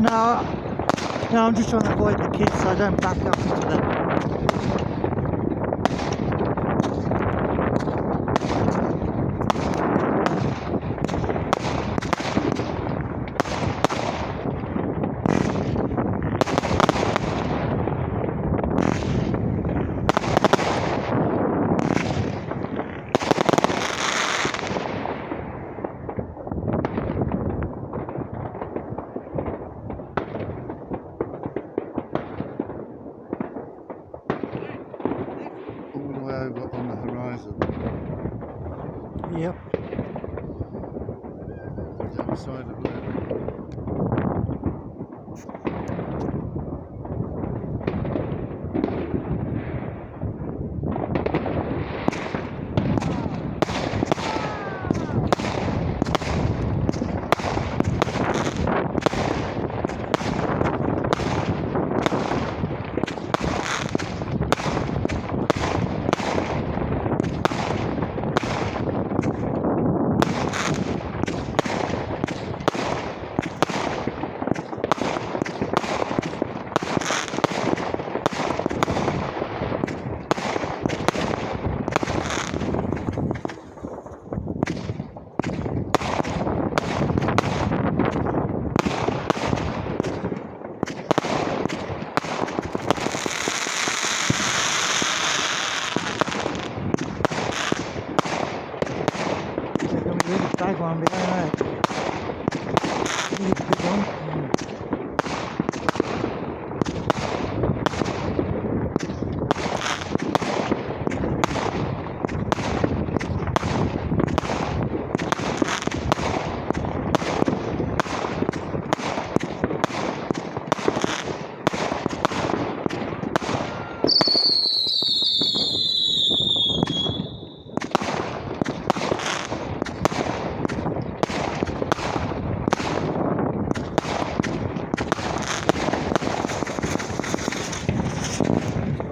No, no, I'm just trying to avoid the kids so I don't back up into them. All the way over on the horizon, Yep. the other side of there. They're going to be really big one behind that. Really big one.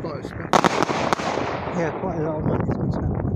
Quite a spectacle. Yeah, quite a lot of money.